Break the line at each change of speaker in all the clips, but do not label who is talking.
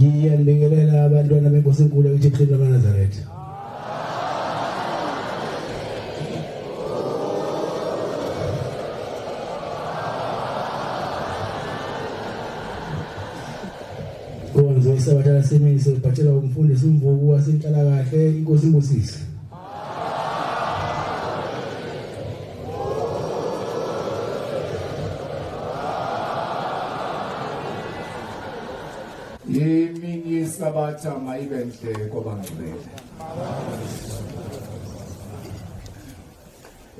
Ngiyabingelela abantwana benkosi enkulu eThixweni laNazaretha. Konzo isabatha semiso bhathela umfundisi Mvubu wasenhlala kahle inkosi imbusisi.
Yimini sabatha mayibenhle kwabangcwele.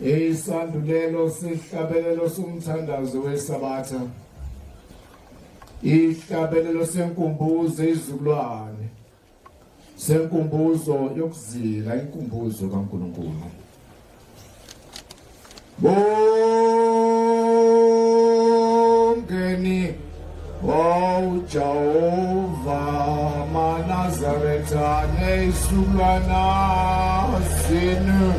Isandulelo sihlabelelo somthandazo wesabatha. Ihlabelelo senkumbuzo izizukulwane. Senkumbuzo yokuzila inkumbuzo kaNkulunkulu. Bongeni O Jehovah, Manazaretha, Nesulana, Sinu.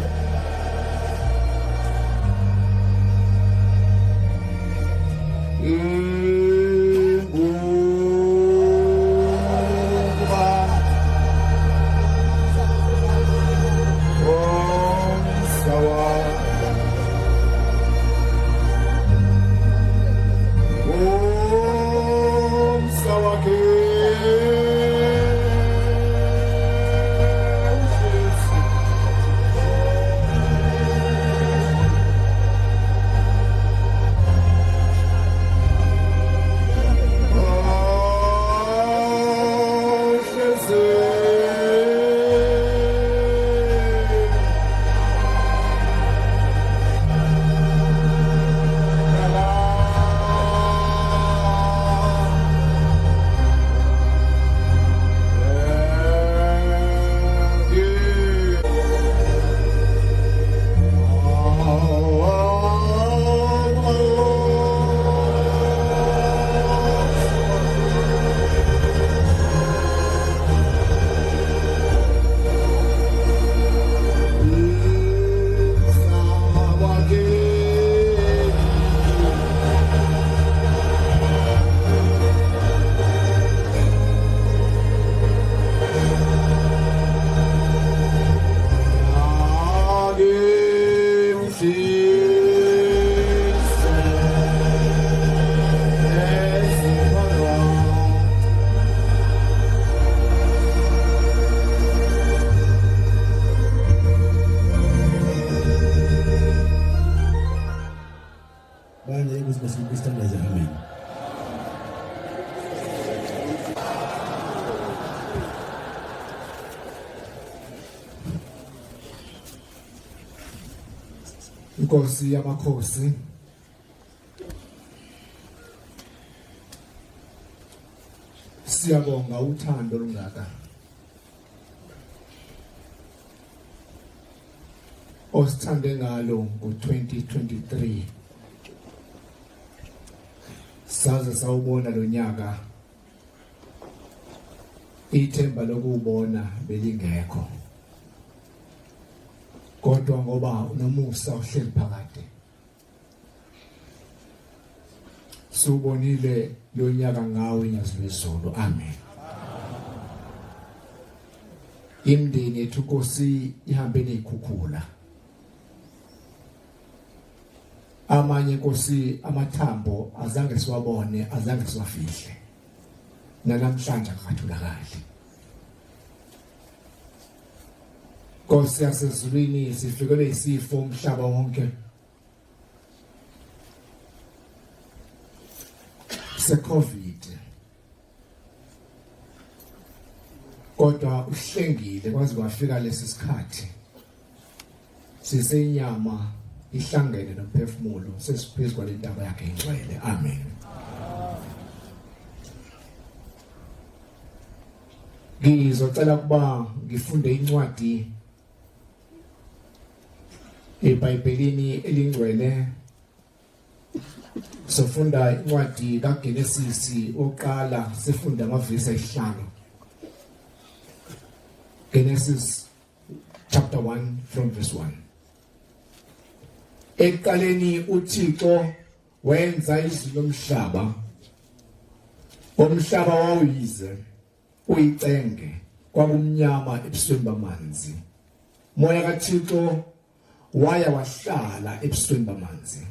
Inkosi yamakhosi siyabonga uthando olungaka osithande ngalo ngo-2023 saze sawubona lo nyaka ithemba lokubona belingekho kodwa ngoba unomusa uhleli phakade subonile lo nyaka ngawe nyazizolo amen. Imndeni yethu Nkosi ihambe nezikhukhula amanye Nkosi amathambo azange siwabone azange siwafihle namhlanje akatholakali. Nkosi yasezulwini sifikele isifo umhlaba wonke se-COVID kodwa uhlengile kwaze kwafika lesi sikhathi sisenyama ihlangene nomphefumulo sesiphezu kwalentaba yakhe ingcwele amen. Ngizocela kuba ngifunde incwadi eBhayibhelini elingcwele sofunda incwadi kaGenesis oqala sifunda amavesi ayisihlanu. Genesis chapter 1 from verse 1. Eqaleni uThixo wenza izulu nomhlaba. Umhlaba wawize uyicenge kwakumnyama ebusweni bamanzi moya kaThixo waya wahlala ebusweni bamanzi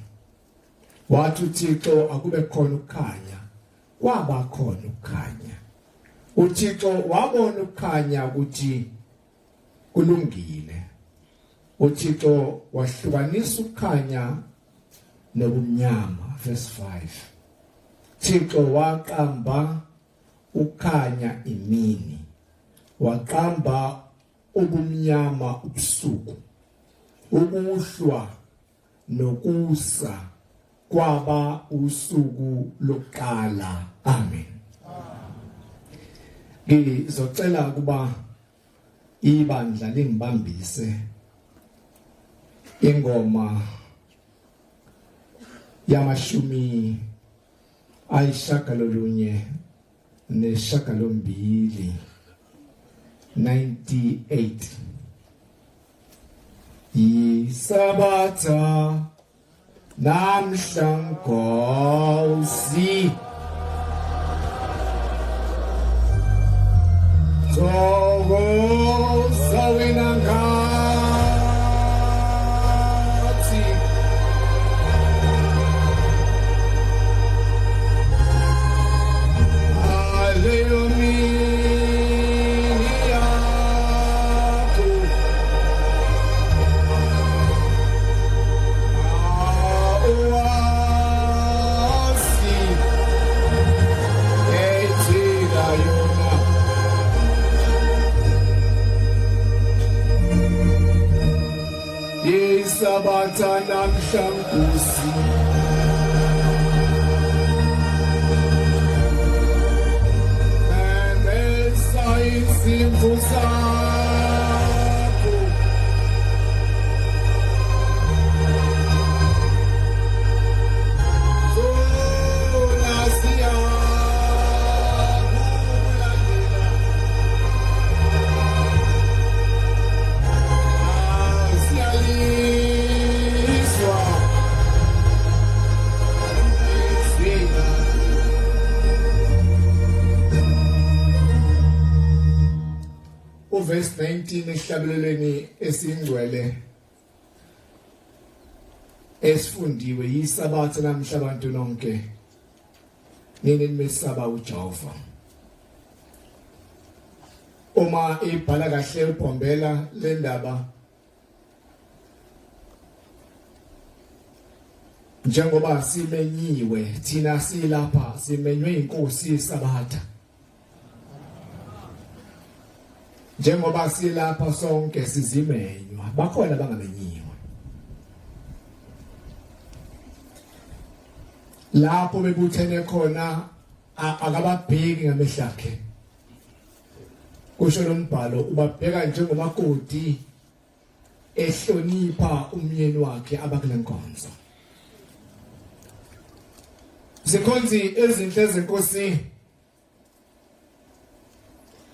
wathi uThixo akube khona ukukhanya kwaba khona ukukhanya uThixo wabona ukukhanya ukuthi kulungile uThixo wahlukanisa ukukhanya nobumnyama verse 5 Thixo waqamba ukukhanya imini waqamba ubumnyama ubusuku ukuhlwa nokusa kwaba usuku lokuqala amen ngizocela kuba ibandla lingibambise ingoma yamashumi ayishagalolunye neshagalombili 98 Isabatha namhlangosi Zogo sawinangati Sabatha namhlangosi Mesa izimvu zakho Zona verse 19 esihlabelelweni esingcwele esifundiwe yisabatha namhla abantu nonke nini mesaba uJehova uma ibhala kahle ubhombela le ndaba njengoba simenyiwe thina silapha simenywe inkosi yesabatha njengoba silapha sonke sizimenywa bakhona bangamenyiwe lapho bebuthene khona akababheki ngamehlakhe kusho lombhalo ubabheka njengomakoti ehlonipha umyeni wakhe abakule nkonzo zikhonzi ezinhle zenkosi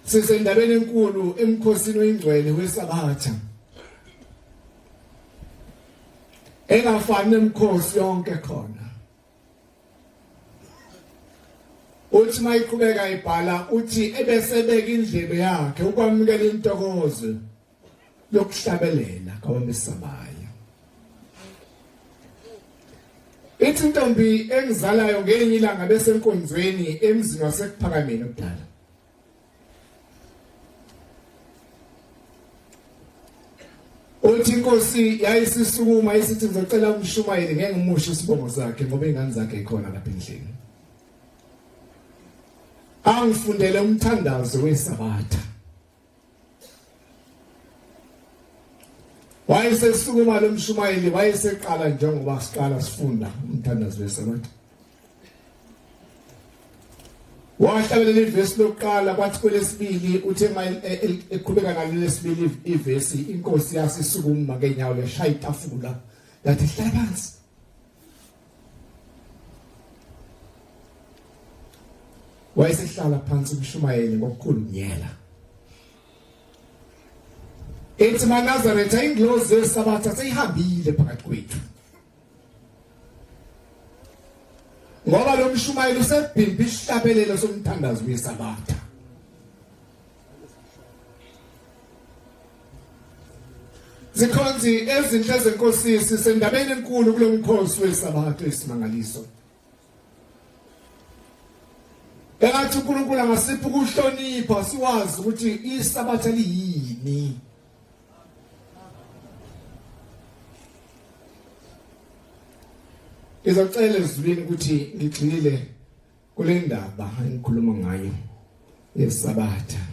sisendabeni enkulu emkhosini oyingcwele wesabatha engafani nemkhosi yonke khona uthi mayiqhubeka ibhala uthi ebesebeka indlebe yakhe ukwamukela intokozo yokuhlabelela kwabamesabayo ithi intombi engizalayo ngelinye ilanga besenkonzweni emzini wasekuphakameni okudala uthi inkosi yayisisukuma isithi ngizocela umshumayeli ngeke ngimushe isibongo sakhe ngoba ingane zakhe ikhona lapha endlini angifundele umthandazo wesabatha wayesesukuma lo mshumayeli wayeseqala njengoba siqala sifunda umthandazo wesabatha wahlabelela ivesi lokuqala kwathi kwelesibili uthe eqhubeka nalo lesibili ivesi inkosi yasisukuma ngenyawo leshaya itafula yathi hlala phansi wayesehlala phansi umshumayeli ngokukhulu unyela ethi maNazaretha ingilosi yesabatha seyihambile phakathi kwethu ngoba lo mshumayeli usebhimba isihlabelelo somthandazo wesabatha Zikhonzi ezinhle zenkosi sisendabeni enkulu kulo mkhosi wesabatha esimangaliso. Engathi uNkulunkulu angasipha ukuhlonipha siwazi ukuthi isabatha liyini. Izocela ezulwini ukuthi ngigxile kule ndaba engikhuluma ngayo yesabatha.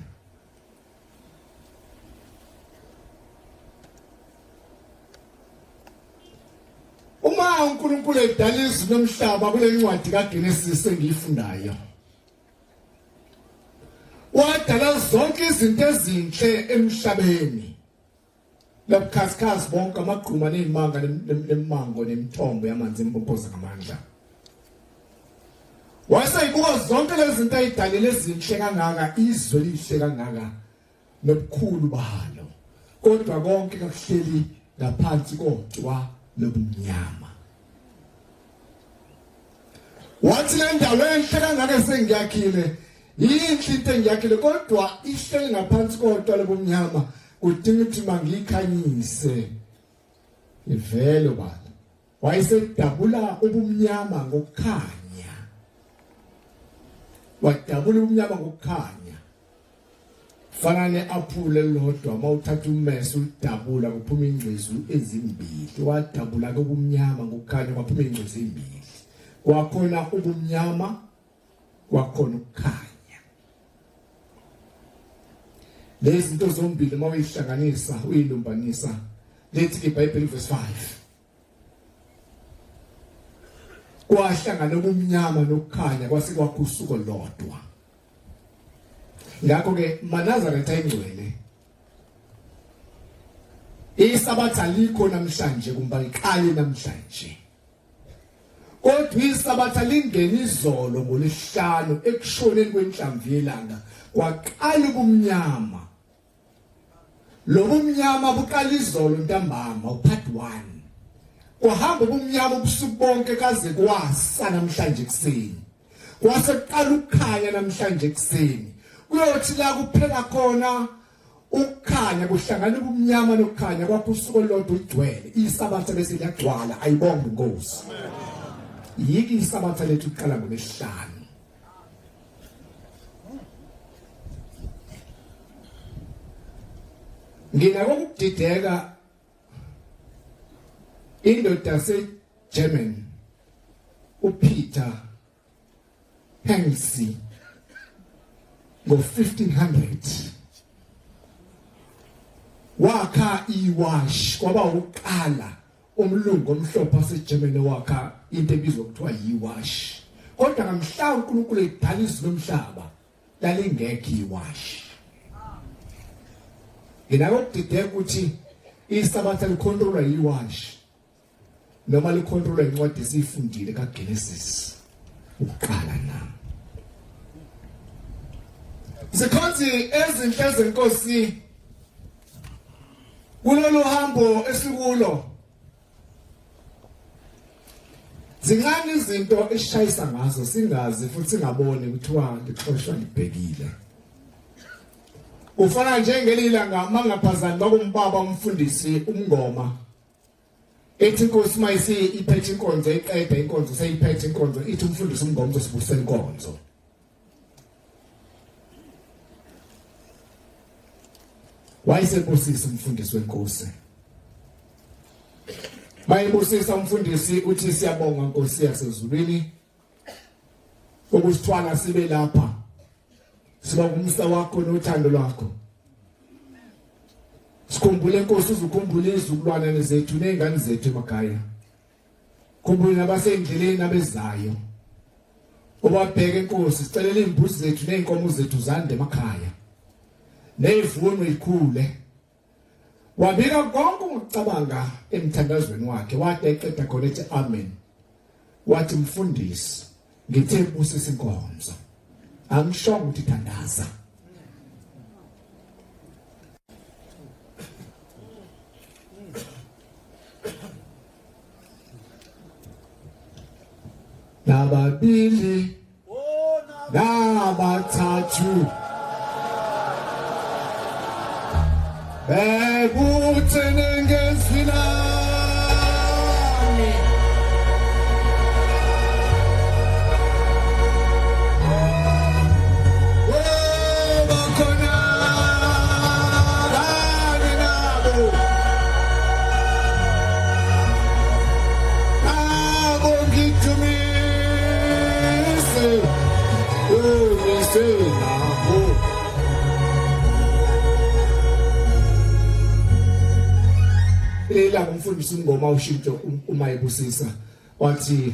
Uma uNkulunkulu edala izulu nomhlaba kule ncwadi kaGenesis engiyifundayo, wadala zonke izinto ezinhle emhlabeni. Lobukhazikhazi bonke amagquma nezimanga nemango nemithombo yamanzi empompoza ngamandla. Wayesayibuka zonke lezi zinto ayidalile ezinhle kangaka, izwe lihle kangaka nobukhulu balo. Kodwa konke kakuhleli ngaphansi kodwa lobumnyama. Wathi le ndawo enhle kangaka esengiyakhile, yinhle into engiyakhile kodwa ihleli ngaphansi kodwa lobumnyama. Kudinga ukuthi mangikhanyise ivele baba. Wayesedabula ubumnyama ngokukhanya. Wadabula ubumnyama ngokukhanya. Fana neaphula elilodwa mawuthatha ummese udabula kuphuma ingcezu ezimbili. Wadabula ubumnyama ngokukhanya kwaphuma ingcezu ezimbili. Kwakhona ubumnyama, kwakhona ukukhanya. Lezi zinto zombili mawuyihlanganisa uyilumbanisa, lethi iBhayibheli verse 5. Kwahlangana ubumnyama nokukhanya kwase kwakho usuku lodwa. Ngakho ke Nazaretha ingcwele. Isabatha likho namhlanje kumba iqali namhlanje. Kodwa isabatha lingena izolo ngolesihlanu ekushoneni kwenhlamvu yelanga kwaqala ubumnyama. Lobumnyama buqala izolo ntambama upart 1. Kwahamba ubumnyama ubusuku bonke kaze kwasa namhlanje ekseni. Kwase kuqala ukukhanya namhlanje ekseni. Kuyothi la kuphela khona ukukhanya kuhlangana ubumnyama nokukhanya kwakho usuku olodwa ugcwele. Isabatha bese liyagcwala ayibonge inkosi. Yiki isabatha lethu iqala ngolesihlanu. Nginako ukudideka indoda yaseGerman uPeter Hengsi ngo-1500 wakha iwash kwaba uqala umlungu omhlophe waseGermany wakha into ebizwa kuthiwa yiwash. Kodwa ngamhla uNkulunkulu edala izulu nomhlaba lalingekho iwash. Nginako ukudideka ukuthi isabatha licontrolwa yiwash noma licontrolwa incwadi esiyifundile kaGenesis ukuqala na. Zikhonzi ezinhle zenkosi kulolu hambo esikulo. Zincane izinto esishayisa ngazo singazi futhi singaboni kuthiwa lixoshwa libhekile. Ufana njengelilanga mangaphazani bakumbaba umfundisi umngoma. Ethi inkosi mayisi iphethe inkonzo eqeda inkonzo seyiphethe inkonzo ithi umfundisi umngoma uzosibusela inkonzo. Wayesebusisa umfundisi wenkosi. Mayibusisa umfundisi uthi siyabonga Nkosi yasezulwini ukusithwala sibe lapha. Siba ngumsa wakho nothando lwakho. Sikhumbule Nkosi uzukhumbule izukulwana zethu nezingane zethu emakhaya. Khumbule nabasendleleni abezayo. Ubabheke Nkosi sicelela imbuzi zethu nezinkomo zethu zande emakhaya. Nezivuno ikhule. Wabika konke ngokucabanga emthandazweni wakhe wathi eqeda khona ethi amen. Wathi mfundisi ngithe busisa inkonzo. Angisho ukuthi thandaza. Nababili nabathathu Bebuthene ngezwilami bakhona kanye nabo ngithumise nabo lela umfundisi ingoma ushintsho uma ebusisa wathi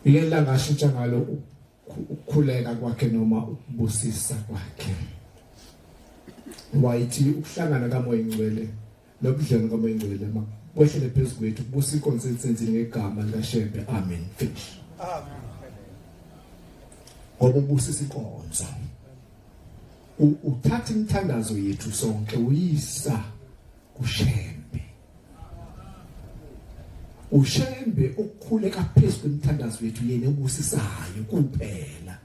yela ngashintsha ngalo ukukhuleka kwakhe noma ukubusisa kwakhe wayithi ukuhlangana kamoya ingcwele nobudlelwano kamoya ingcwele makwehlele phezulu kwethu kubusa iconsistency ngegama lika Shembe amen finish amen ngoba ubusisa ikonzo uthatha imithandazo yethu sonke uyisa uShembe ukukhuleka phezulu kwemithandazo yethu yena obusisayo kuphela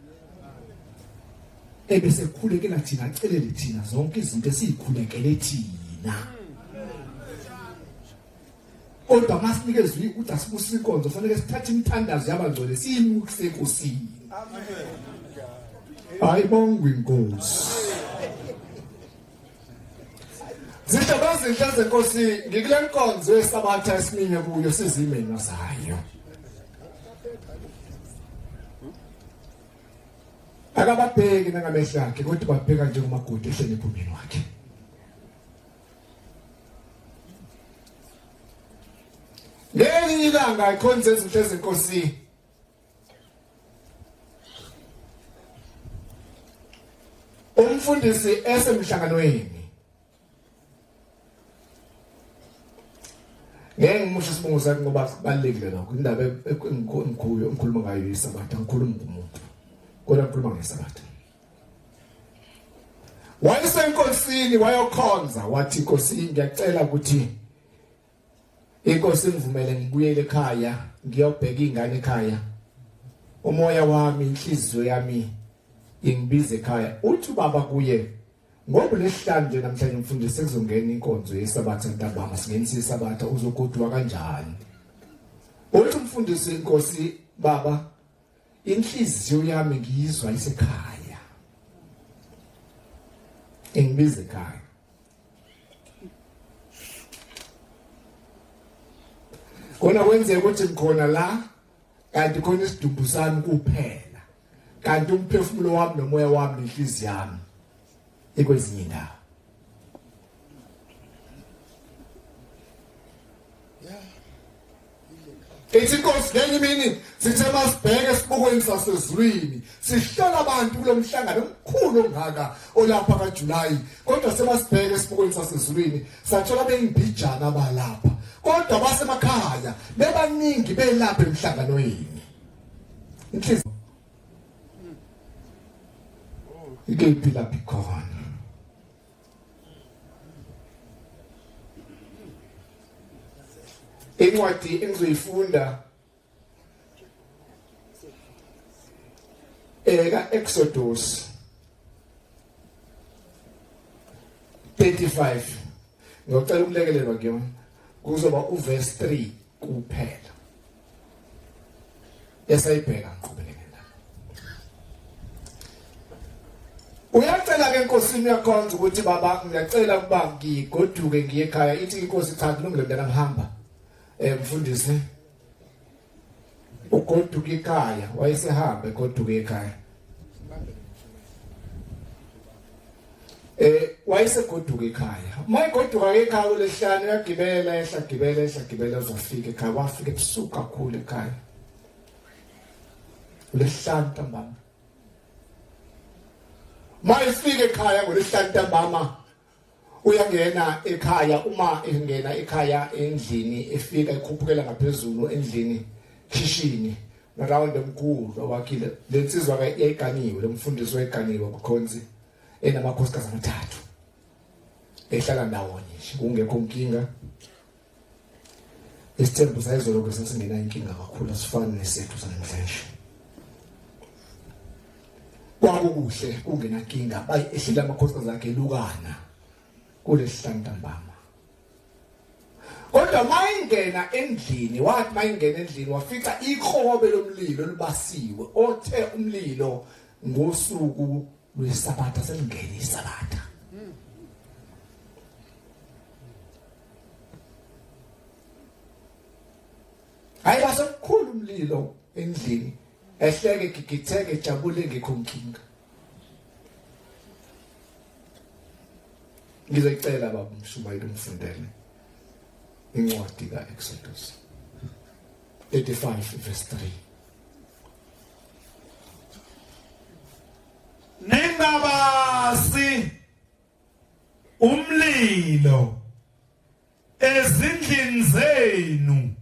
ebese kukhulekela thina acelele thina zonke izinto esikhulekele thina kodwa masinikeze ukuthi asibusise inkonzo fanele sithathe imithandazo yabangcwele siyimukise enkosini amen ayibongwe inkosi Zijabazi inhlanze Nkosi ngikule nkonzo yesabatha esiminye kuyo sizimena zayo akababheki nangamehlo akhe kodwa babheka njengomagodi ehlele ephumeni wakhe ngelinye ilanga ikhonze izinto ezinkosi umfundisi esemhlanganweni ngimusho isibongo sakhe ngoba sibalekile lokho indaba engikhuluma ngayo isabatha ngikhuluma ngomuntu kodwa ngikhuluma ngesabatha wayesenkosini wayokhonza wathi Nkosi ngiyacela ukuthi inkosi ngivumele ngibuyele ekhaya ngiyobheka izingane ekhaya umoya wami inhliziyo yami ingibize ekhaya uthi baba kuye ngoba lesihlanu nje namhlanje mfundisi sekuzongena inkonzo yesabatha ntambama singenisa isabatha uzogodwa kanjani uthi umfundisi inkosi baba inhliziyo yami ngiyizwa isekhaya ingibize ekhaya kona kwenzeka ukuthi ngikhona la kanti khona isidumbu sami kuphela kanti umphefumulo wami nomoya wami nenhliziyo yami ekwezinye indawo Inkosi ngenye imini sithe masibheke sibukweni sasezulwini sihlala abantu kulomhlangano omkhulu ongaka olapha kaJulayi kodwa semasibheke sibukweni sasezulwini sathola bengibhijana abalapha kodwa basemakhaya bebaningi belapha emhlanganweni inhliziyo ikephi lapha khona incwadi engizoyifunda Exodus 35 ngicela ukulekelelwa kuyona kuzoba uverse 3 kuphela esayibheka ngiqhubeleke nayo uyacela ke inkosini yakhonza ukuthi baba ngiyacela ukuba ngigoduke ngiye ekhaya ithi inkosi cha kulungile mntana ngihamba mfundisi ugoduka ekhaya wayesehamba egoduka ekhaya wayesegoduka ekhaya mayigoduka ekhaya ulehlanu uyagibela ehlagibela uzofika ekhaya wafika ebusuku kakhulu ekhaya ulehlanu ntambama mayifika ekhaya ngolehlanu ntambama uyangena ekhaya uma engena ekhaya endlini efika ikhuphukela ngaphezulu endlini kishini ngaround omkhulu owakhile lensizwa kayiganiwe lomfundisi wayiganiwe kukhonzi enamakhosikazi amathathu ehlala ndawonye nje kungekho inkinga isithembu sayizolo kwesingena inkinga kakhulu asifani nesethu sanamhlanje kwaku okuhle kungenankinga bayehlela amakhosikazi akhe elukana kulesihlanu ntambama. Kodwa mayingena endlini wathi mayingena endlini wafica ikhobe lomlilo libasiwe othe umlilo ngosuku lwesabatha selingene isabatha. Ayibase kukhulu umlilo endlini ehleke gigitheke jabule ngekhonkinga. Ngizocela baba Mshumayeli umfundele incwadi kaExodus 35 verse 3.
Ningabasi umlilo ezindlini zenu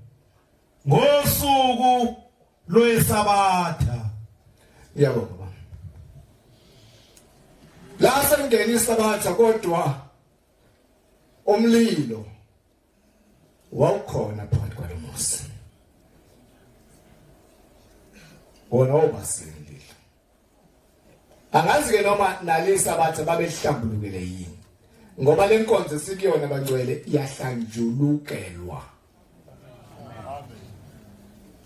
ngosuku lwesabatha.
Yabo baba. La sengena isabatha kodwa umlilo wawukhona phakathi kwalomuzi. Wona obasindile. Angazi ke noma nalesabatha babehlambulukele yini. Ngoba lenkonzo sikuyona bangcwele iyahlanjulukelwa.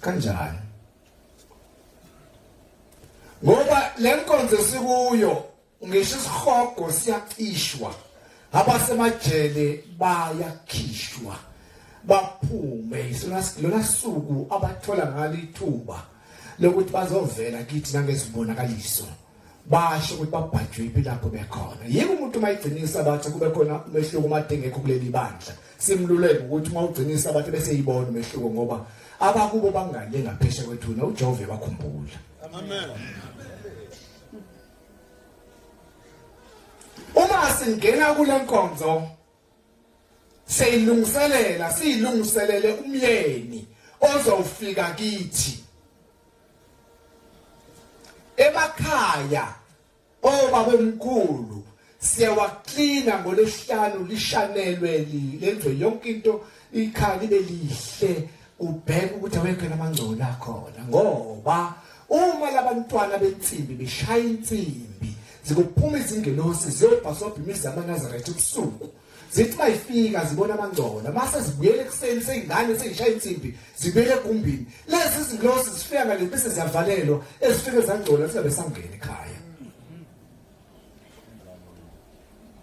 Kanjani? Ngoba lenkonzo sikuyo ngisho isihogo siyacishwa. Abasemajele bayakhishwa. Baphume lona suku abathola ngalithuba lokuthi bazovela kithi nangesibonakaliso. Basho ukuthi babhajwe impilapho bekhona. Yebo umuntu mayigcinisa bathi kube khona umehluko umadengekho kuleli bandla. Simluleke ukuthi mawugcinisa bathi bese yibona umehluko ngoba abakubo bangale ngapheshe kwethuna uJehova bakhumbula. Amen. Uma singena kule nkonzo siyilungiselele umyeni ozofika kithi emakhaya obabemkhulu siyawaklina ngolesihlanu lishanelwe lenziwe yonke into ikhaya libe lihle ubheke ukuthi awekho namangcola akhona ngoba uma labantwana bensimbi beshaya insimbi zikuphuma izingelosi ziyobhasobha imizi yamaNazaretha ebusuku zithi mayifika zibona amangcola mase zibuyele ekseni seyingane seyishaya insimbi zibuyele egumbini lezi izingelosi zifika ngale bese ziyavalelwa ezifike zangcola sibe sangena ekhaya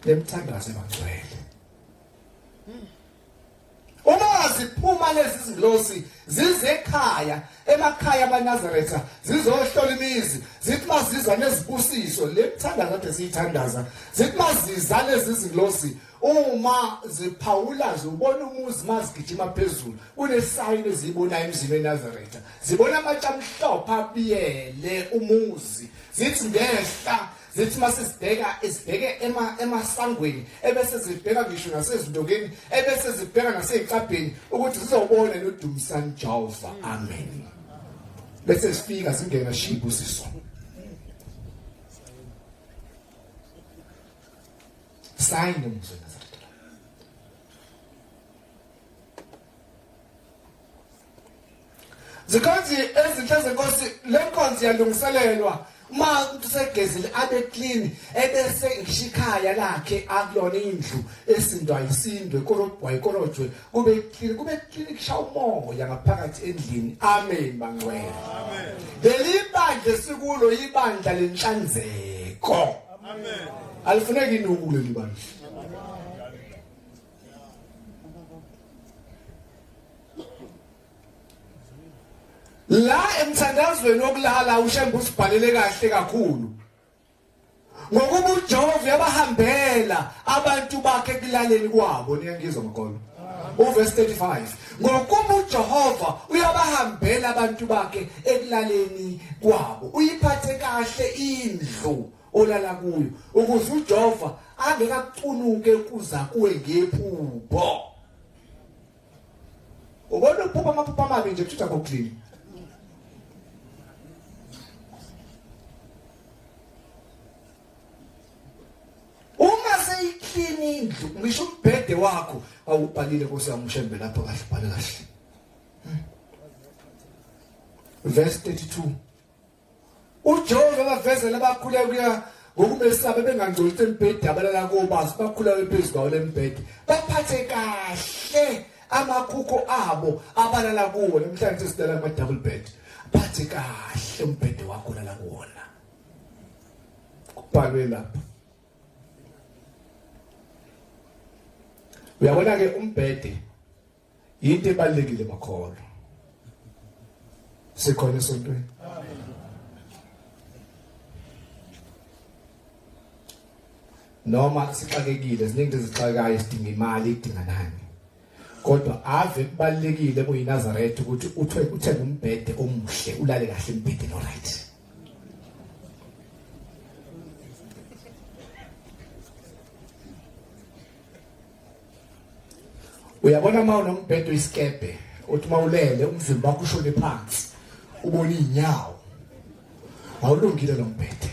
lemthandazo ebangcwele uma ziphuma lezi izingelosi zize ekhaya emakhaya amaNazaretha zizohlola imizi zithi maziza nezibusiso lemthandazo kade siyithandaza zithi maziza lezi izingelosi uma ziphawula zibona umuzi mazigijima phezulu unesayini ezibona emzini eNazaretha zibona amatsha amhlophe abiyele umuzi zithi ngehla zithi masizibheke emasangweni ebese zibheka ngisho nasezindokeni ebese zibheka nasezicabheni ukuthi zizobona nodumisani Jehova. Amen. Bese sifika singena shibu siso sign umzini zikhathi ezinhle zenkosi lenkonzo yalungiselelwa uma usegezile abe clean ebese ngishikhaya lakhe akulona indlu esindwa isindwe korobwa ikorojwe kube clean kusha umoya ngaphakathi endlini. Amen bangcwele. Amen. Lelibandla sikulo ibandla lenhlanzeko. Amen. Alifuneki inuku leli bandla. La emthandazweni okulala uShembe usibhalele kahle kakhulu ngokuba uJehova yabahambela abantu bakhe kulaleni kwabo. Niyangizwa ngokolo uverse 35 ngokuba uJehova uyabahambela abantu bakhe ekulaleni kwabo uyiphathe kahle indlu olala kuyo ukuze uJehova angekakucunuke kuza kuwe ngephupho. Ubona uphupha amaphupho amabi nje kuthi akho clean. Uma seyiklini indlu ngisho umbhede wakho awubhalile Nkosi yami uShembe lapho kahle bhala kahle. Verse 32 uJehova bavezela bakhula kuya ngokubesabe bengangcolisa embhedi abalala kobazi bakhula bephezulu kwawo lembhedi baphathe kahle amakhukho abo abalala kuwo namhlanje sidala ama double bed phathe kahle umbhedi wakho lala kuwona kubhalwe lapha uyabona ke umbhedi into ebalekile makholo sikhona esontweni noma sixakekile ziningi izixakayo sidinga imali idinga nani kodwa ave kubalekile kuyiNazaretha ukuthi uthenge umbhede omuhle ulale kahle embhedeni alright uyabona mawunombhede oyiskebe uthi mawulele umzimba wakho ushone phansi ubona inyawo awulungile lo mbhede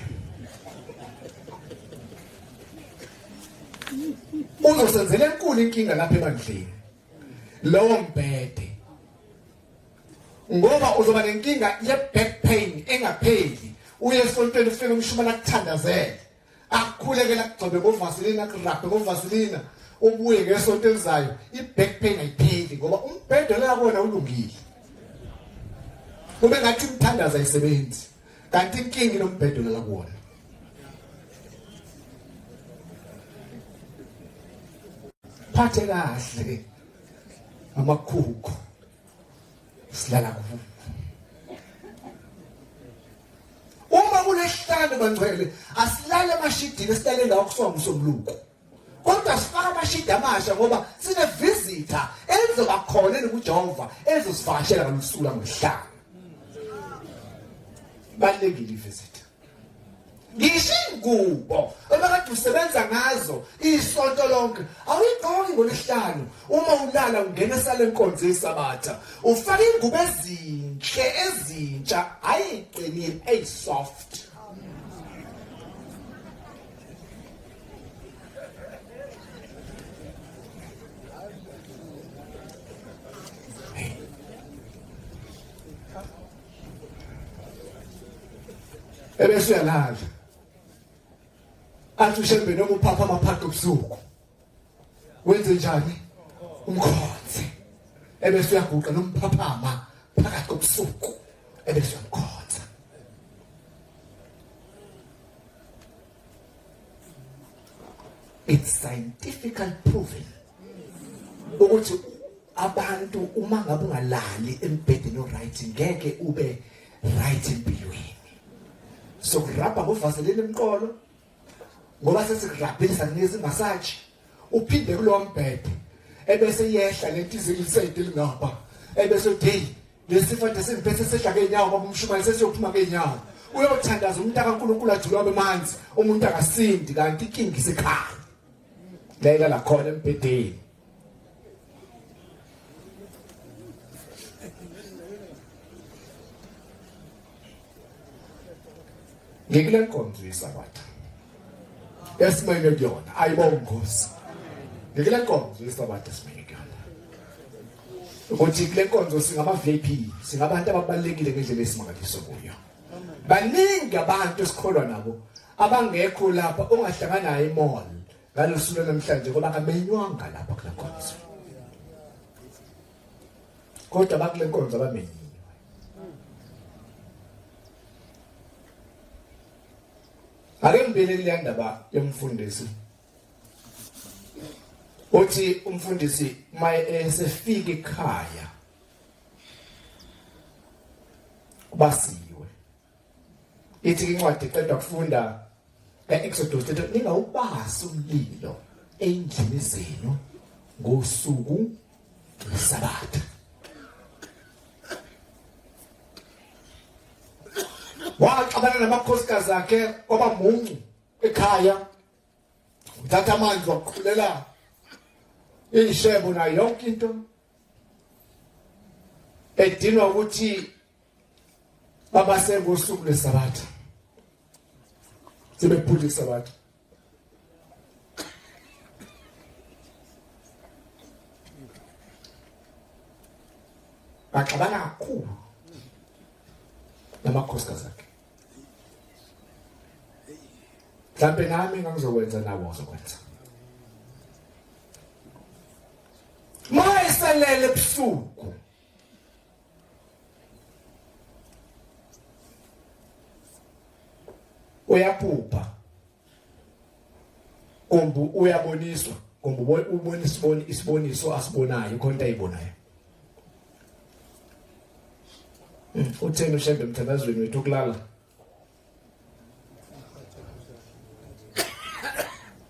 uzosenzela enkulu inkinga lapha ebandleni lowo mbhede ngoba uzoba nenkinga ye back pain engapheli uye esontweni ufike umshumana kuthandazela akukhulekela kugcobe ngovasilina kurabhe ngovasilina ubuye ngesonto elizayo i-back pain ayipheli ngoba umbhede la kona ulungile ube ngathi umthandaza ayisebenzi kanti inkinga inombhede la kuwona phathe kahle amakhukho silala kuwo uma kunehlalo bangcwele asilale amashidini silale la kusonga somluko kodwa sifaka amashidi amasha ngoba sine visitor ezoba khona kuJehova ezosivakashela ngalokusula ngesihlanu balekile visitor ngisho ingubo obakade usebenza ngazo isonto lonke awuyigqoki ngolesihlanu uma ulala ungena esale enkonzo yesabatha ufaka ingubo ezinhle ezintsha ayiqinile eyisoft ebese uyalala athi uShembe noma uphapha amaphaqo ebusuku wenze njani umkhonze ebese uyaguqa nomphaphama phakathi kobusuku ebese uyamkhonza it's scientifically proven ukuthi abantu uma ngabe ungalali embhedeni oright ngeke ube right empilweni so kurabha ngovaseleni emqolo ngoba sesikurabhile sakunikeza imassage uphinde kulowo mbhede ebese yehla lentizili lisayideli ngapha ebese uthi lesifo sesiphethe sehla kenyawo ngoba umshumane sesiyophuma kenyawo uyothandaza umuntu akaNkulunkulu ajula abemanzi umuntu akasindi kanti inkingi isekhaya lela la khona embhedeni ngikule nkonzo yesabatha esimene kuyona ayibonga Nkosi ngikule nkonzo yesabatha esimene kuyona ukuthi kule nkonzo singama VIP singabantu ababalekile ngendlela esimangaliso kuyo baningi abantu esikholwa nabo abangekho lapha ongahlangana naye emall ngalosuku namhlanje ngoba kamenywanga lapha kule nkonzo kodwa bakule nkonzo abamenyiwe ake ngibele kule ndaba yomfundisi uthi umfundisi esefika ekhaya basiwe ithi incwadi eqedwa kufunda eExodus ethi ningawubasi umlilo endlini zenu ngosuku lweSabatha waxabana namakhosikazi akhe kwaba muncu ekhaya uthatha amanzi waqhulela ishebo na yonke into edinwa ukuthi babase ngosuku lweSabatha sibephula iSabatha baxabana kakhulu namakhosikazi akhe mhlambe nami ngizokwenza nawo uzokwenza mayiselele ebusuku uyaphupha kumbe uyaboniswa kumbe ubona isiboniso asibonayo khonto ayibonayo utheni ushembe emthandazweni wethu ukulala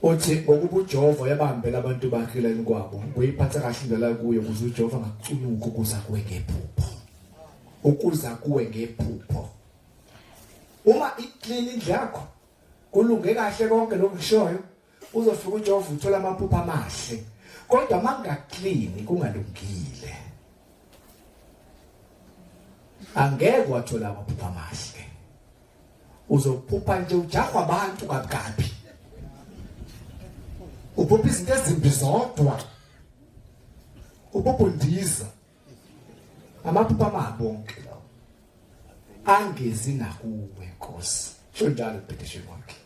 uthi ngokuba uJehova yabambela abantu bakhe lani kwabo uyiphatha kahle indlela kuyo ukuze uJehova ngakucunuka ukuza kuwe ngephupho ukuza kuwe ngephupho uma iclean indlu yakho kulunge kahle konke lokushoyo uzofika uJehova uthola amaphupho amahle kodwa mangaclean kungalungile angeke wathola amaphupho amahle uzophupha nje ujahwa abantu kabi uphupha izinto ezimbi zodwa uphupha undiza amaphupho amabonke lawo angezi nakuwe Nkosi sho njalo petition wakhe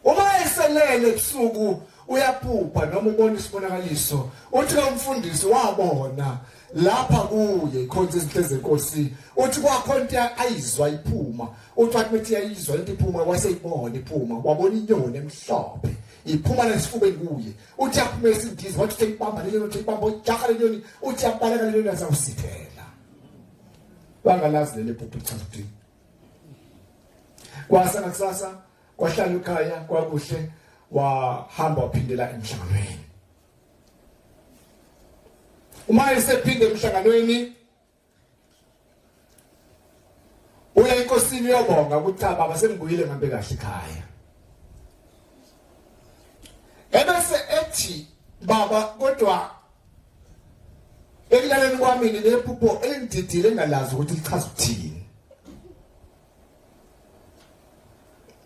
uma eselele ebusuku uyaphupha noma ubona isibonakaliso uthi umfundisi wabona lapha kuye khonze izinto zeNkosi uthi kwakhonto ayizwa iphuma uthi wathi methi yayizwa into iphuma waseyibona iphuma wabona inyoni emhlophe iphuma lesifubeni kuye uthi aphume isindizi wathi uyibamba leyo uthi ibamba ujaha lenyoni uthi yabaleka leyo yazawusithela bangalazi leli phupho ichaza ukuthi kwasana kusasa kwahlala ekhaya kwakuhle wahamba waphindela emhlanganweni uma esephinde emhlanganweni uya enkosini yobonga ukuthi baba sengibuyile ngambe kahle ekhaya ebese ethi baba kodwa ekulaleni kwami lephupho elindidile engalazi ukuthi lichaza ukuthini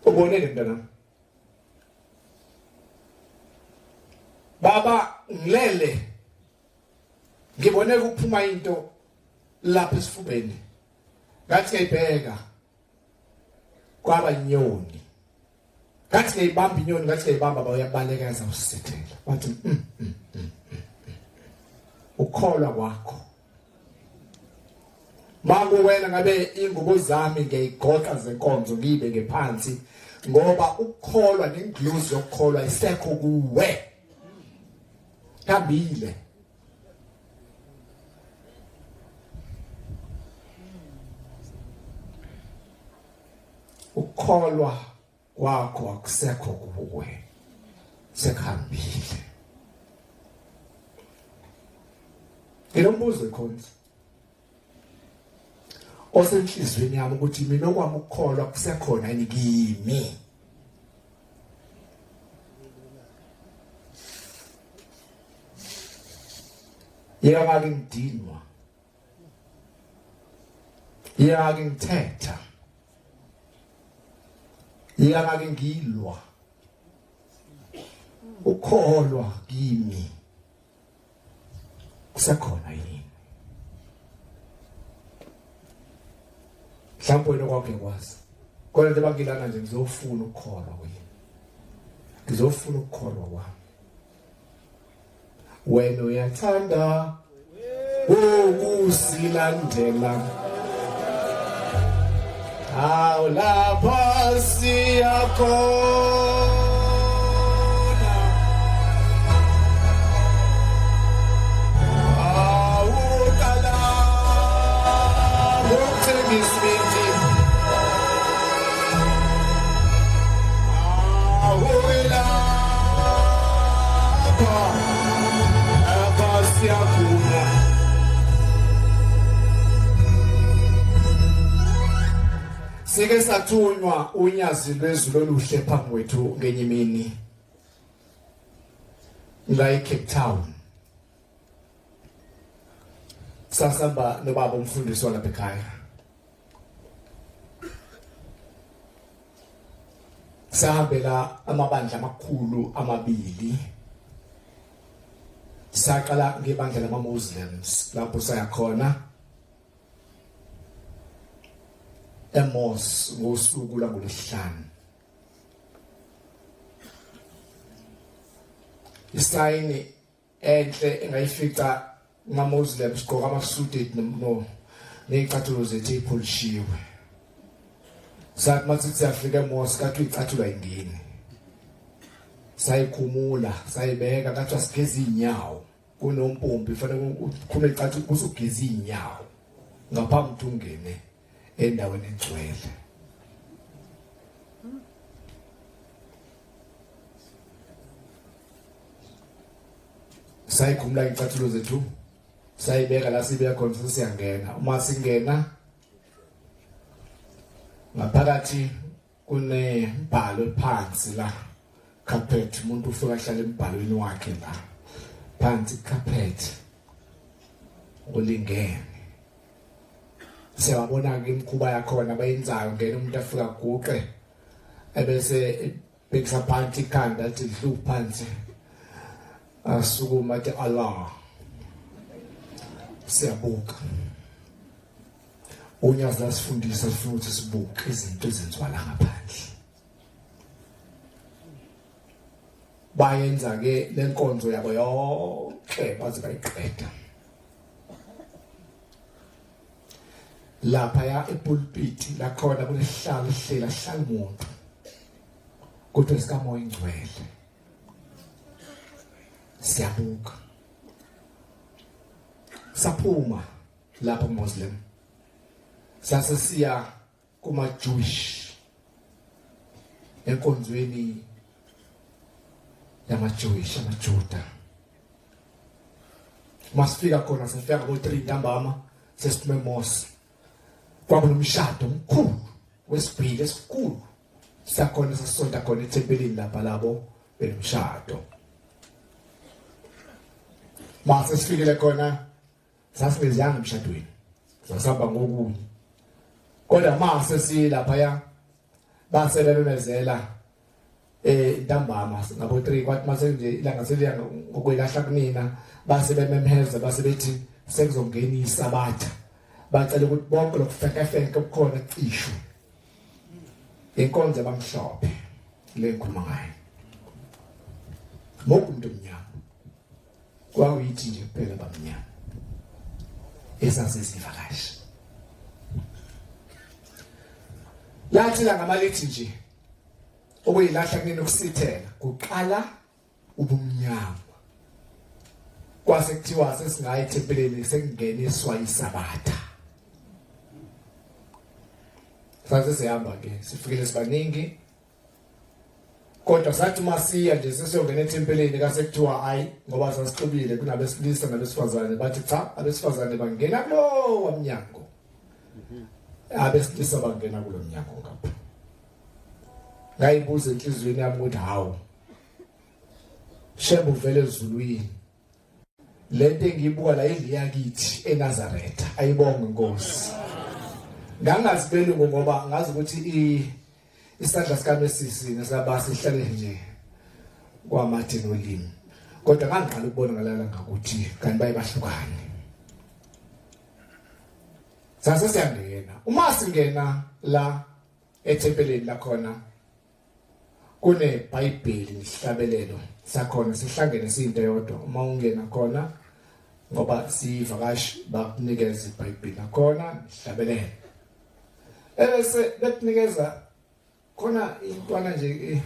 ubonele mntana baba ngilele ngibone kuphuma into lapha esifubeni ngathi ngiyibheka kwaba inyoni ngathi ngiyibamba inyoni ngathi ngiyibamba bayabaleka yazawusithela bathi ukholwa kwakho mangu wena ngabe ingubo zami ngiyigoqa zenkonzo ngibe ngephansi ngoba ukukholwa nengluzi yokukholwa isekho kuwe kabile ukholwa kwakho akusekho kuwe sekhambile ngilombuzo ikhonza osenhlizweni yami ukuthi mina okwami ukukholwa kusekhona yini kimi yake ngidinwa yake ngithetha yake ngilwa ukholwa kimi kusekhona yini mhlawumbe wena kwakhe kwazi kodwa nje bangilana nje ngizofuna ukukholwa wena ngizofuna ukukholwa kwami wena uyathanda ukusilandela awu lapha siyakhona awukala ngokuthembisibindi awuwela lapha siyakhona sike sathunywa unyazi lwezulu oluhle phambi kwethu ngenye imini la eCape Town sasamba nobaba umfundisi walapha ekhaya sahambela amabandla amakhulu amabili saqala ngebandla lama-Muslims lapho saya khona emos ngosuku langolesihlanu. Isayini enhle engayifica ngamaMuslims sigqoka amasuit no nezicathulo zethu ipholishiwe. Sathi mathi siyafika emosque kathi icathulo ingini. Sayikhumula, sayibeka kathi asigeza inyawo. Kunompompi fanele ukhume icathulo kusugeza inyawo. Ngaphambi ungene endaweni engcwele. Sayikhumula icathulo zethu. Sayibeka la sibeka khona siyangena. Uma singena ngaphakathi kunembhalo phansi la carpet umuntu ufika ahlala embhalweni wakhe la phansi carpet ulingene. Siyabona ke imkhuba yakhona bayenzayo ngene umuntu afika guqe ebese bekisa phansi ikhanda athi dlu phansi asukuma athi Allah. Siyabuka unyazi lasifundisa futhi sibuke izinto ezenziwa la ngaphandle. Bayenza ke lenkonzo yabo yonke baze bayiqeda. Lapha ya epulpit la khona kunehlalo ihlela hlala umuntu. Kodwa sikamoya ingcwele. Siyabuka. Saphuma lapha Muslim. Sasesiya kuma Jewish. Enkonzweni yama Jewish amaJuda. Masifika khona sifika ngo3 ntambama sesithume mosque. Kwakunomshado omkhulu wesibhili esikhulu. Sakhona sasonta khona ethempelini lapha labo benomshado. Mase sifikile khona sasibezanga emshadweni. Sasaba ngokunye. Kodwa mase silapha ya base bebemezela ntambama ngabo 3 kwathi mase nje ilanga seliyanga ngokwelahla kunina base bememheza base bethi sekuzongena isabatha. Bacela ukuthi bonke lokufekefeke okukhona cishu. Inkonzo bamhlophe le nkhuluma ngayo. Mokumuntu omnyama. Kwakuyithi nje kuphela bamnyama. Esasizivakashi. Lathi la ngamalithi nje okuyilahla kunini ukusithela kuqala ubumnyama. Kwase kuthiwa sesingayi ethempeleni sekungeniswa isabatha. Sase sihamba ke sifikile sibaningi. Kodwa sathi masiya nje sesiyongena ethempeleni kase kuthiwa hayi ngoba sasixubile kunabesilisa nabesifazane bathi cha abesifazane bangena kulo wamnyango. Abesilisa bangena kulo mnyango ngapha. Ngayibuza enhlizweni yami ukuthi hawo. Shembe uvele ezulwini. Lento engiyibuka la indlu yakithi eNazaretha ayibonge Nkosi. Ngangazibeli ngoba ngazi ukuthi isandla sikaMesisi nesabasi ihlale nje kwamathe nolimi. Kodwa kangiqala ukubona ngalala ngakuthi kanti bayibahlukane. Sase siyangena. Uma singena la ethempeleni la khona kune iBhayibheli nesihlabelelo sakhona sihlangene siyinto yodwa. Uma ungena khona ngoba sivakashi bakunikeza iBhayibheli khona sihlabelelo. Ebese bekunikeza khona intwana nje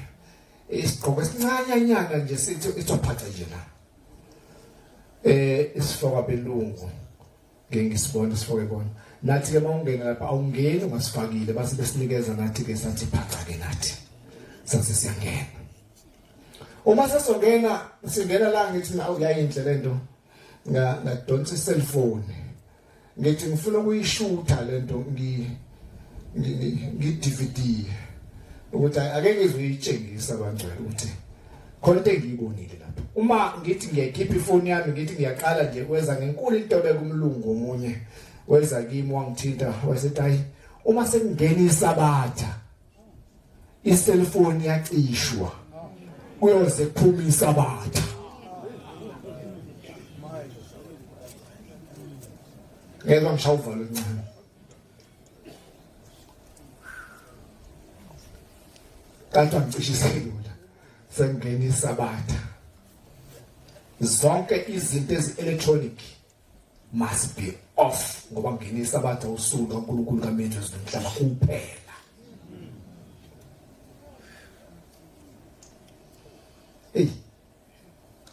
isigqoko esincanyanyana nje sithi ithophatha nje la. Isifoka belungu ngengisibona isifoke bona. Nathi ke mawungena lapha awungeni ungasifakile base besinikeza nathi ke sathi phatha ke nathi. Sase siyangena. Uma sesongena singena la ngithi uyayinhle lento ngadonsa iselfone. Ngithi ngifuna ukuyishutha lento ngi-DVD ukuthi ake ngizoyitshengisa abangcwele ukuthi khona into engiyibonile lapha. Uma ngithi ngiyakhipha ifoni yami ngithi ngiyaqala nje kweza ngenkulu intobeka umlungu omunye weza kimi wangithinta wasethi hayi uma sekungena isabatha iselfone yacishwa kuyoze kuphuma isabatha. Ngeke ngishawuvalo ncane. kanti angicishe iselula sengena isabatha zonke izinto ezi-electronic must be off ngoba ngene isabatha usuku kaNkulunkulu kaMedu nomhlaba kuphela.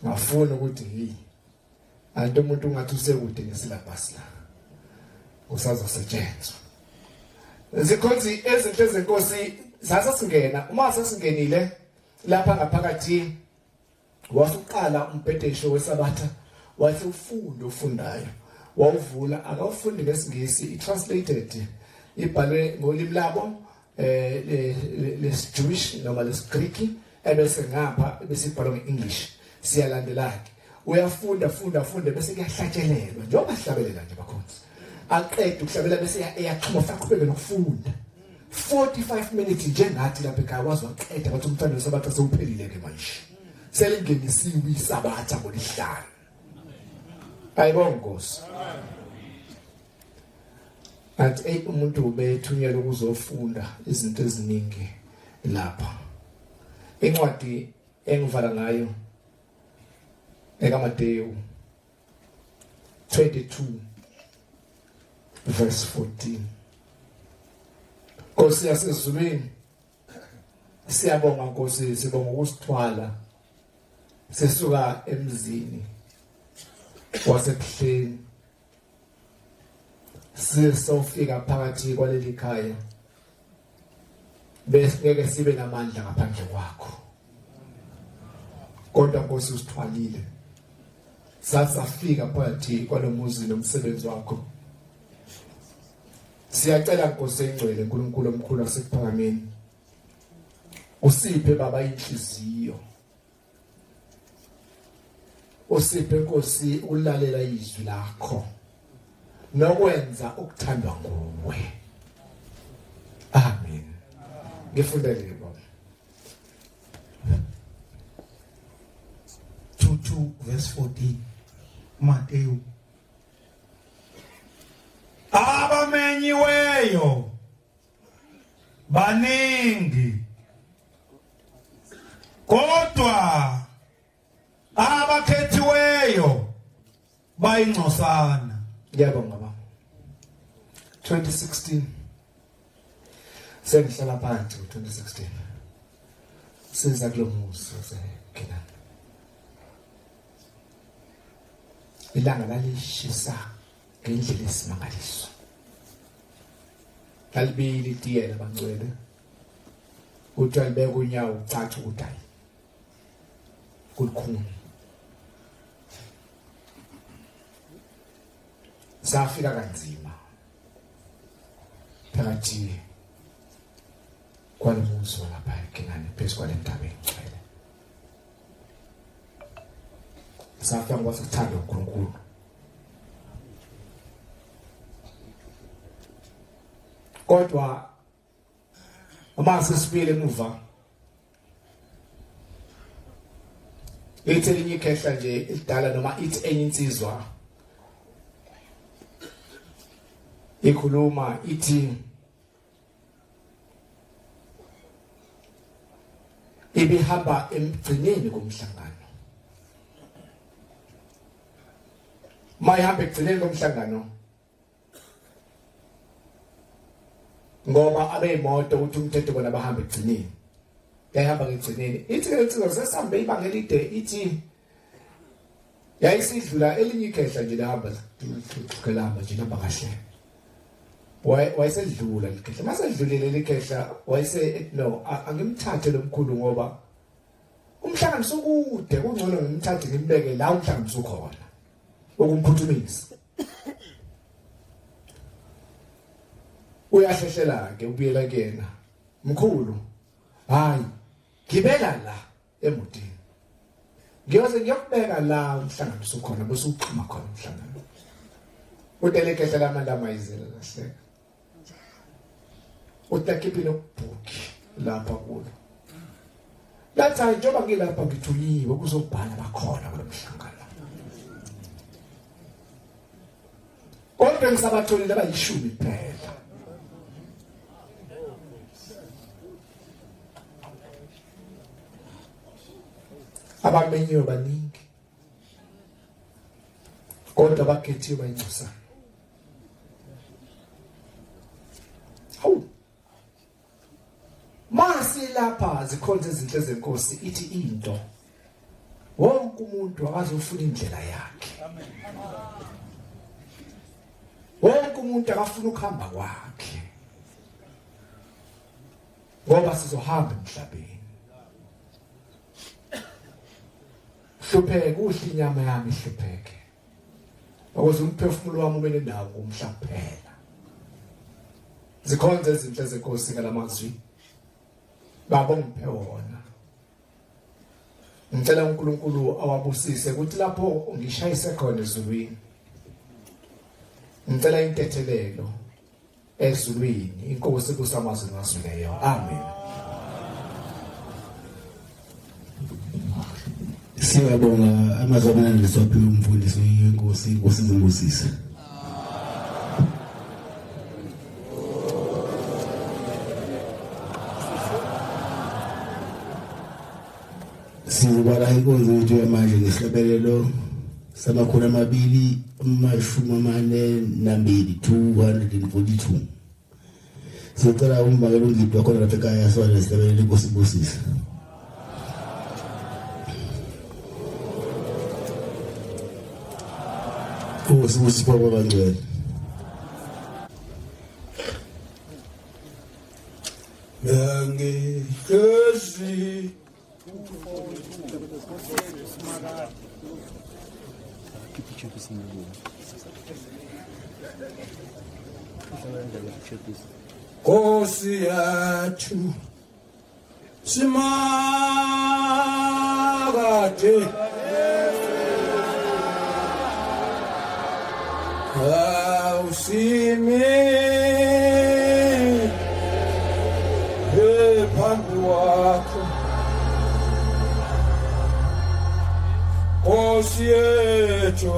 Ngafuna ukuthi anto umuntu ungathi usekude ngesilabhasi la usazosetshenzwa zikhothi ezinto ezenkosi sasasingena uma sasingenile lapha ngaphakathi wasuqala umpetesho wesabatha wathi ufundayo wawuvula akawufundi ngesingisi i-translated ibhalwe ngolimi labo les-Jewish noma les-Greek ebese ngapha bese ibhalwe nge-English siyalandelana uyafunda bese kuyahlatshelelwa njengoba sihlabelela nje bakhonzi aqeda ukuhlabela bese eyaxhuma aqhubeke nokufunda 45 minutes njengathi lapha ekhaya wazwaqeda bathi umthando wesabatha sewuphelile ke manje selingenisiwe isabatha ngolisihlanu. Ayibonga Nkosi. Athi umuntu ubethunyelwa ukuzofunda izinto eziningi lapha. Incwadi engivala ngayo eKaMateyu 22 verse 14. Nkosi yasezulwini siyabonga Nkosi, sibonga ukusithwala sesuka emzini waseBuhleni sisofika phakathi kwaleli khaya bese ngeke sibe namandla ngaphandle kwakho, kodwa Nkosi usithwalile sasafika phakathi kwalomuzi nomsebenzi wakho. Siyacela Nkosi engcwele uNkulunkulu omkhulu wasekuphakameni usiphe baba inhliziyo, usiphe Nkosi ulalela izwi lakho nokwenza ukuthandwa nguwe. Amen. Ngifundele baba
22 verse 14 Mateyu. Abamenyiweyo baningi kodwa abakhethiweyo bayingcosana.
Ngiyabonga baba. 2016 sengihlala phansi ngo-2016 siza kulo muzi waseKenani. Ilanga lalishisa ngendlela esimangaliso. Kalibili itiye labangcwele uthi alibeka unyawo ucaca ukuthi hayi kulikhulu. Safika kanzima phakathi kwalomuzi walapha eKenani phezu kwalentaba engcwele. Safika ngoba sithanda uNkulunkulu. Kodwa uma sesibile emuva ithi elinye ikhehla nje idala noma ithi enye insizwa ikhuluma ithi ibihamba emgcineni komhlangano. Mayihamba emgcineni komhlangano ngoba abeyimoto ukuthi umthetho bona bahamba egcineni. Yayihamba ngegcineni. Ithi ke insizwa sesambe ibanga elide ithi yayisidlula elinye ikhehla nje lahamba kelamba nje namba kahle. Wayesedlula likhehla. Masedlulile likhehla wayese no angimthathe lomkhulu ngoba umhlangano sokude kungcono ngimthathe ngimbeke la umhlangano usukhona. Ukumphuthumise. Uyahlehlela ke ubuyela kuyena. Mkhulu, hayi, gibela la emotini. Ngiyoze ngiyokubeka la umhlangano usukhona bese uqhuma khona umhlangano. Utelekehla lamandama izela kahle. Utakhipile ubhuki lapha kulo. Lathi njengoba ngilapha ngithunyiwe kuzobhala bakhona kulomhlangano. Kodwa ngisabatholile abayishumi kuphela. abamenyiwe baningi kodwa bakhethiwe bayinxusa masi lapha zikhonze izinto zenkosi ithi into wonke umuntu akazofuna indlela yakhe wonke umuntu akafuna ukuhamba kwakhe ngoba sizohamba emhlabeni hlupheke uhle inyama yami ihlupheke ukuze umphefumulo wami ube nendawo kumhla kuphela zikhonze izinto zenkosi ngalamazwi baba ngiphe wona ngicela uNkulunkulu awabusise ukuthi lapho ngishayise khona ezulwini ngicela intethelelo ezulwini inkosi kusamazwi ngasuleyo amen.
Siyabonga amazwi amanani sophiwe umfundisi wenkosi inkosi izingusise. Sizobala inkonzo yethu yamanje ngesihlabelelo samakhulu amabili amashumi amane nambili 242. Sicela umbakelo ngidwa khona lapha ekhaya sona sihlabelele inkosi ibusise. Inkosi baba bangcwele.
Ngihlezi Nkosi yathu simakade awusimi phambi wakho Nkosi yethu